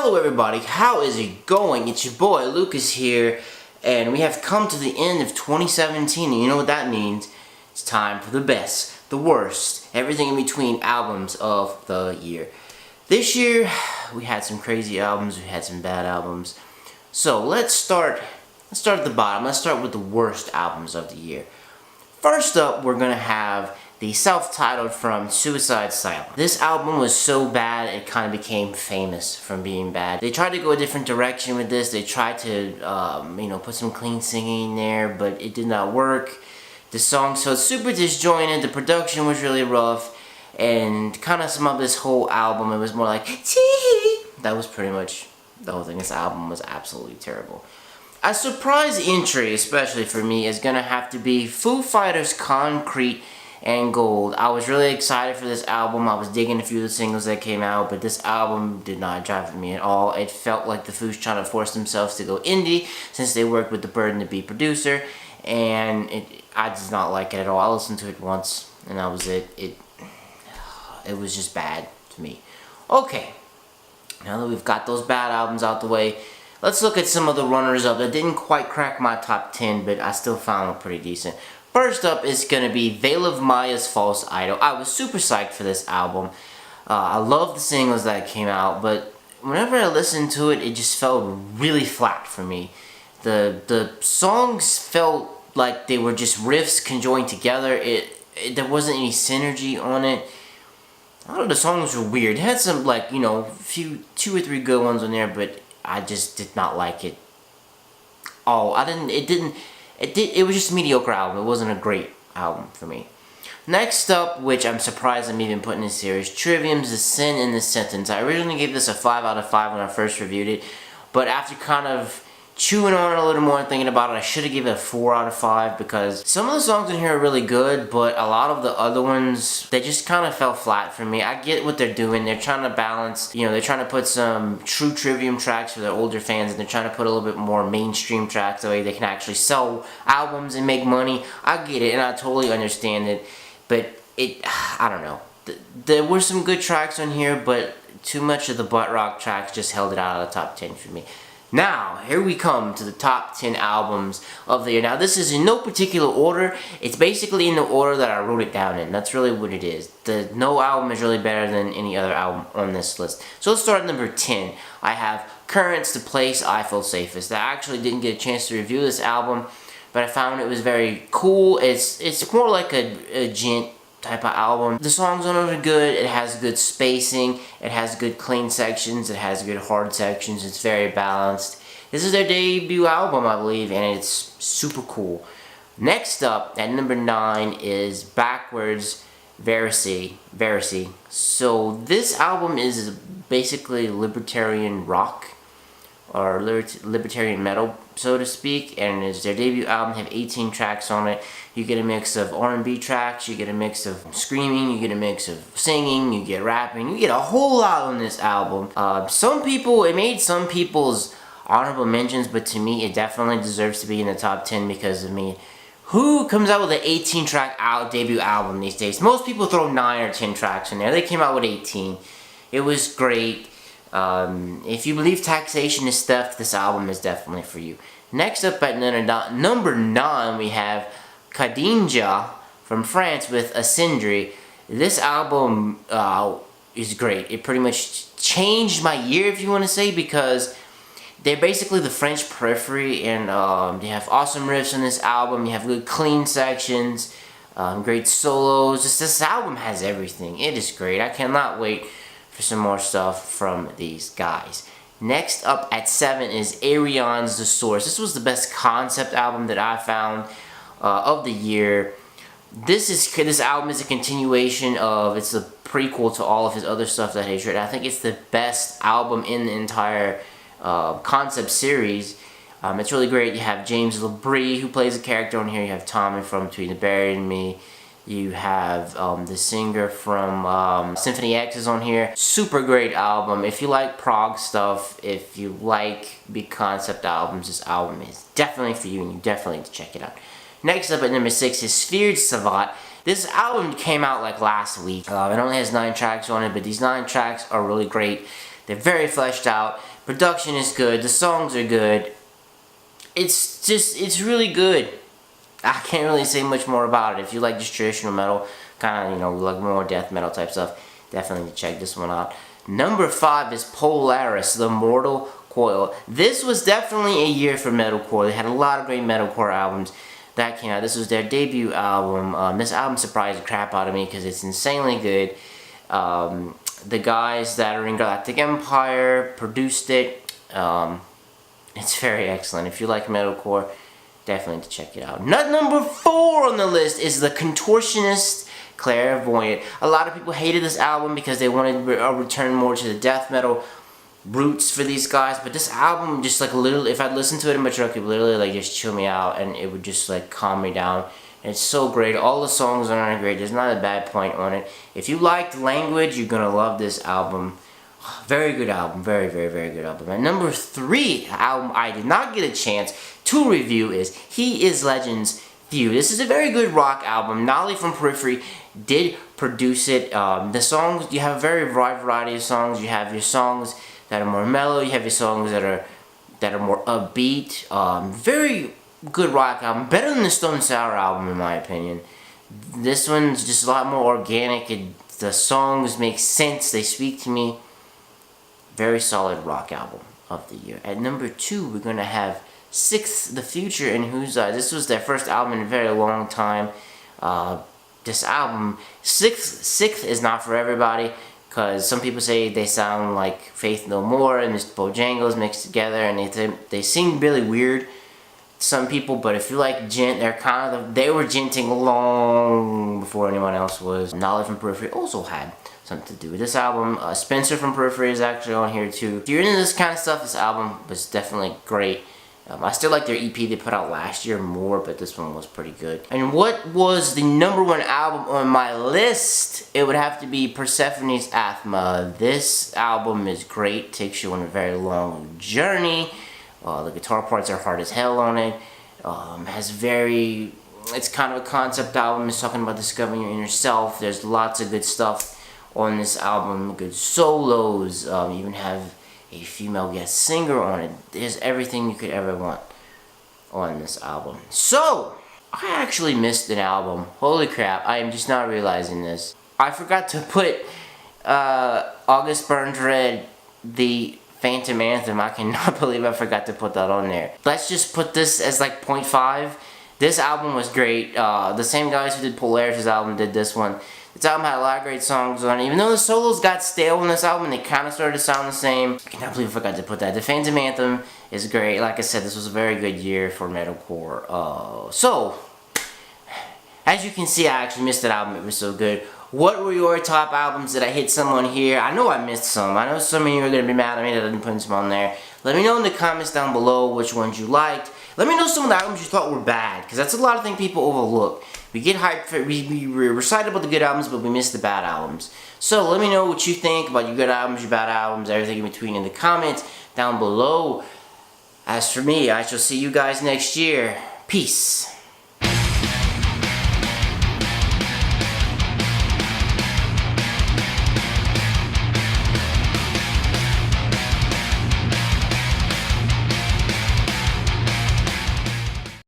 Hello everybody, how is it going? It's your boy Lucas here, and we have come to the end of 2017, and you know what that means. It's time for the best, the worst, everything in between albums of the year. This year, we had some crazy albums, we had some bad albums. So let's start at the bottom. Let's start with the worst albums of the year. First up, we're gonna have the self-titled from Suicide Silence. This album was so bad it kind of became famous from being bad. They tried to go a different direction with this. They tried to, put some clean singing in there, but it did not work. The songs felt super disjointed. The production was really rough, and kind of sum up this whole album, it was more like tee. That was pretty much the whole thing. This album was absolutely terrible. A surprise entry, especially for me, is gonna have to be Foo Fighters' Concrete and Gold. I was really excited for this album. I was digging a few of the singles that came out, but this album did not jive with me at all. It felt like the Foos trying to force themselves to go indie since they worked with the Burden to Be producer, and I did not like it at all. I listened to it once, and that was it. It was just bad to me. Okay, now that we've got those bad albums out the way, let's look at some of the runners-up that didn't quite crack my top 10, but I still found them pretty decent. First up is going to be Veil of Maya's False Idol. I was super psyched for this album. I love the singles that came out, but whenever I listened to it, it just felt really flat for me. The songs felt like they were just riffs conjoined together. There wasn't any synergy on it. A lot of the songs were weird. It had some, two or three good ones on there, but I just did not like it. It was just a mediocre album. It wasn't a great album for me. Next up, which I'm surprised I'm even putting in this series, Trivium's The Sin in the Sentence. I originally gave this a 5 out of 5 when I first reviewed it, but after kind of chewing on it a little more and thinking about it, I should have given it a 4 out of 5 because some of the songs in here are really good, but a lot of the other ones, they just kind of fell flat for me. I get what they're doing. They're trying to balance, they're trying to put some true Trivium tracks for their older fans, and they're trying to put a little bit more mainstream tracks so they can actually sell albums and make money. I get it, and I totally understand it, but I don't know. There were some good tracks on here, but too much of the butt rock tracks just held it out of the top 10 for me. Now, here we come to the top 10 albums of the year. Now, this is in no particular order. It's basically in the order that I wrote it down in. That's really what it is. No album is really better than any other album on this list. So let's start at number 10. I have Currents, The Place I Feel Safest. I actually didn't get a chance to review this album, but I found it was very cool. It's more like a gent type of album. The songs on it are good. It has good spacing. It has good clean sections. It has good hard sections. It's very balanced. This is their debut album, I believe, and it's super cool. Next up, at number 9, is Backwardsacy. So this album is basically libertarian rock, or libertarian metal, so to speak, and it's their debut album. They have 18 tracks on it. You get a mix of R&B tracks, you get a mix of screaming, you get a mix of singing, you get rapping, you get a whole lot on this album. It made some people's honorable mentions, but to me it definitely deserves to be in the top 10 because, who comes out with an 18-track debut album these days? Most people throw 9 or 10 tracks in there. They came out with 18. It was great. If you believe taxation is theft, this album is definitely for you. Next up at number 9, we have Kadeem Jaw from France with Ascendry. This album is great. It pretty much changed my year, if you want to say, because they're basically the French Periphery, and they have awesome riffs on this album. You have good clean sections, great solos. This album has everything. It is great. I cannot wait for some more stuff from these guys. Next up at 7 is Airion's The Source. This was the best concept album that I found of the year. This album is a continuation of, it's a prequel to all of his other stuff that he's written. I think it's the best album in the entire concept series. It's really great. You have James LeBrie, who plays a character on here. You have Tommy from Between the Buried and Me. You have the singer from Symphony X is on here. Super great album. If you like prog stuff, if you like big concept albums, this album is definitely for you, and you definitely need to check it out. Next up at number 6 is Sphered Savant. This album came out like last week. It only has 9 tracks on it, but these 9 tracks are really great. They're very fleshed out. Production is good. The songs are good. It's really good. I can't really say much more about it. If you like just traditional metal, kind of, you know, like more death metal type stuff, definitely check this one out. Number 5 is Polaris, the Mortal Coil. This was definitely a year for metalcore. They had a lot of great metalcore albums that came out. This was their debut album. This album surprised the crap out of me because it's insanely good. The guys that are in Galactic Empire produced it. It's very excellent. If you like metalcore, definitely to check it out. Nut number 4 on the list is the Contortionist, Clairvoyant. A lot of people hated this album because they wanted a return more to the death metal roots for these guys, but this album just like literally, if I'd listen to it in my truck, it would literally like just chill me out and it would just like calm me down. And it's so great. All the songs are great. There's not a bad point on it. If you liked Language, you're gonna love this album. Very good album. Very, very, very good album. And number 3 album I did not get a chance to review is He Is Legend's Feud. This is a very good rock album. Nolly from Periphery did produce it. The songs, you have a very wide variety of songs. You have your songs that are more mellow. You have your songs that are more upbeat. Very good rock album. Better than the Stone Sour album in my opinion. This one's just a lot more organic. The songs make sense. They speak to me. Very solid rock album of the year. At number 2, we're gonna have Sixth, The Future and Whose Eyes. This was their first album in a very long time. This album, Sixth is not for everybody, because some people say they sound like Faith No More and just Bojangles mixed together, and they seem really weird to some people. But if you like gent, they were genting long before anyone else was. Nolly from Periphery also had something to do with this album. Spencer from Periphery is actually on here too. If you're into this kind of stuff, this album was definitely great. I still like their EP they put out last year more, but this one was pretty good. And what was the number 1 album on my list? It would have to be Persephone's Athma. This album is great, takes you on a very long journey. The guitar parts are hard as hell on it. It's kind of a concept album. It's talking about discovering your inner self. There's lots of good stuff on this album, good solos. You even have a female guest singer on it. There's everything you could ever want on this album. So, I actually missed an album. Holy crap, I am just not realizing this. I forgot to put August Burns Red, the Phantom Anthem. I cannot believe I forgot to put that on there. Let's just put this as like 0.5. This album was great. The same guys who did Polaris' album did this one. This album had a lot of great songs on it. Even though the solos got stale on this album, they kind of started to sound the same. I cannot believe I forgot to put that. The Phantom Anthem is great. Like I said, this was a very good year for metalcore. So, as you can see, I actually missed that album. It was so good. What were your top albums? Did I hit some on here? I know I missed some. I know some of you are going to be mad at me that I didn't put some on there. Let me know in the comments down below which ones you liked. Let me know some of the albums you thought were bad, because that's a lot of things people overlook. We get hyped for, we recite about the good albums, but we miss the bad albums. So let me know what you think about your good albums, your bad albums, everything in between in the comments down below. As for me, I shall see you guys next year. Peace.